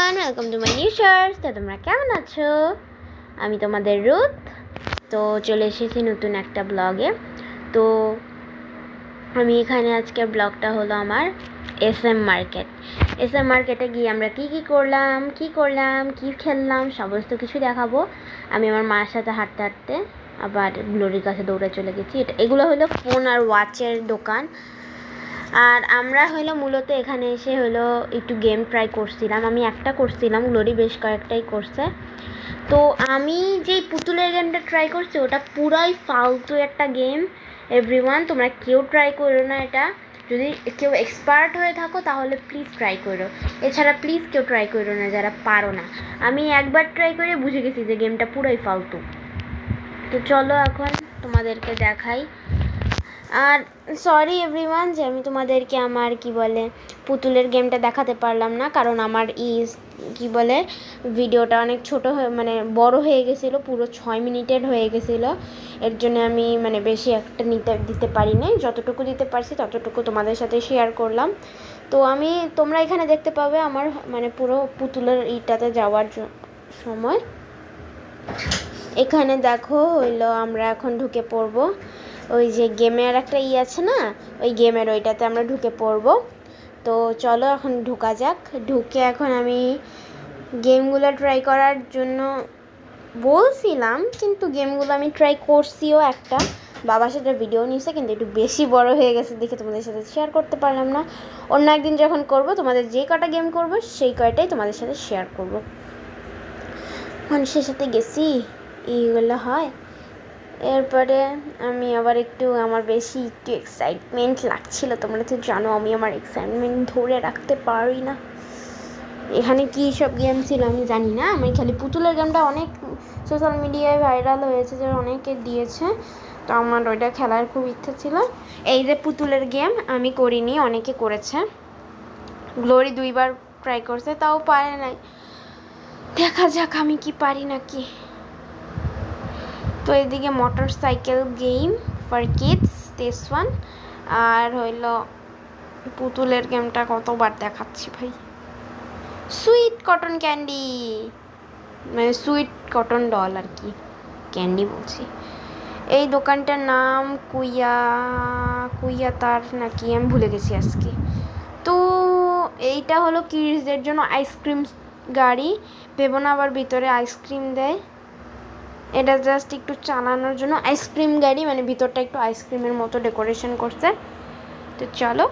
Everyone, welcome to my new shorts. তো তোমরা কেমন আছো? আমি তোমাদের রুথ। তো চলে এসেছি নতুন একটা ব্লগে। তো আমি এখানে আজকের ব্লগটা হলো আমার SM মার্কেটে গিয়ে আমরা কি করলাম, কি খেললাম সমস্ত কিছু দেখাবো। আমি আমার মার সাথে হাঁটতে হাঁটতে আবার গ্লোরির কাছে দৌড়ে চলে গেছি। এগুলো হলো ফোন আর ওয়াচের দোকান। আর আমরা হলো মূলত এখানে এসে হলো একটু গেম ট্রাই করছিলাম। আমি একটা করছিলাম, গ্লোরি বেশ কয়েকটাই করছে। তো আমি যেই পুতুলের গেমটা ট্রাই করছি ওটা পুরাই ফালতু একটা গেম। এভরিওয়ান, তোমরা কেউ ট্রাই করো না এটা। যদি কেউ এক্সপার্ট হয়ে থাকো তাহলে প্লিজ ট্রাই করো, এছাড়া প্লিজ কেউ ট্রাই করো না যারা পারো না। আমি একবার ট্রাই করে বুঝে গেছি যে গেমটা পুরাই ফালতু। তো চলো এখন তোমাদেরকে দেখাই। আর সরি এভরিওয়ান যে আমি তোমাদেরকে আমার পুতুলের গেমটা দেখাতে পারলাম না, কারণ আমার ভিডিওটা অনেক ছোটো হয়ে বড় হয়ে গেছিলো, পুরো 6 মিনিটের হয়ে গেছিলো। এর জন্য আমি বেশি একটা দিতে পারি নাই, যতটুকু দিতে পারছি ততটুকু তোমাদের সাথে শেয়ার করলাম। তো তোমরা এখানে দেখতে পাবে আমার পুরো পুতুলের ইটাতে যাওয়ার সময়। এখানে দেখো হইলো আমরা এখন ঢুকে পড়বো ওই যে গেমের একটা আছে না, ওই গেমের ওইটাতে আমরা ঢুকে পড়বো। তো চলো এখন ঢোকা যাক। ঢুকে এখন আমি গেমগুলো ট্রাই করার জন্য বলছিলাম, কিন্তু গেমগুলো আমি ট্রাই করছিও। একটা বাবার সাথে ভিডিও নিয়েছে, কিন্তু একটু বেশি বড় হয়ে গেছে দেখে তোমাদের সাথে শেয়ার করতে পারলাম না। অন্য একদিন যখন করব, তোমাদের যে কটা গেম করব সেই কয়টাই তোমাদের সাথে শেয়ার করব। মানুষের সাথে গেছি এইগুলো হয়। এরপরে আমি আবার আমার বেশি একটু এক্সাইটমেন্ট লাগছিল। তোমরা তো জানো আমি আমার এক্সাইটমেন্ট ধরে রাখতে পারি না। এখানে কী সব গেম ছিল আমি জানি না, আমি খালি পুতুলের গেমটা অনেক সোশ্যাল মিডিয়ায় ভাইরাল হয়েছে, যে অনেকে দিয়েছে, তো আমার ওইটা খেলার খুব ইচ্ছা ছিল। এই যে পুতুলের গেম আমি করিনি, অনেকে করেছে। গ্লোরি 2বার ট্রাই করছে, তাও পারে নাই। দেখা যাক আমি কি পারি নাকি। তো এদিকে motorcycle game for kids this one. আর হইল পুতুলের গেমটা কতবার দেখাচ্ছি ভাই। Sweet cotton candy, sweet cotton doll আর কি, ক্যান্ডি বলছি। এই দোকানটার নাম কুইয়া তার নাকি, আমি ভুলে গেছি আজকে। তো এইটা হলো কিডসদের জন্য আইসক্রিম গাড়ি। ভেবো না আবার ভিতরে আইসক্রিম দেয়, এটা জাস্ট একটু চালানোর জন্য আইসক্রিম গাড়ি, ভিতরটা একটু আইসক্রিমের মতো ডেকোরেশন করছে। তো চলো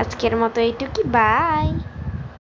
আজকের মতো এইটুকুই, বাই।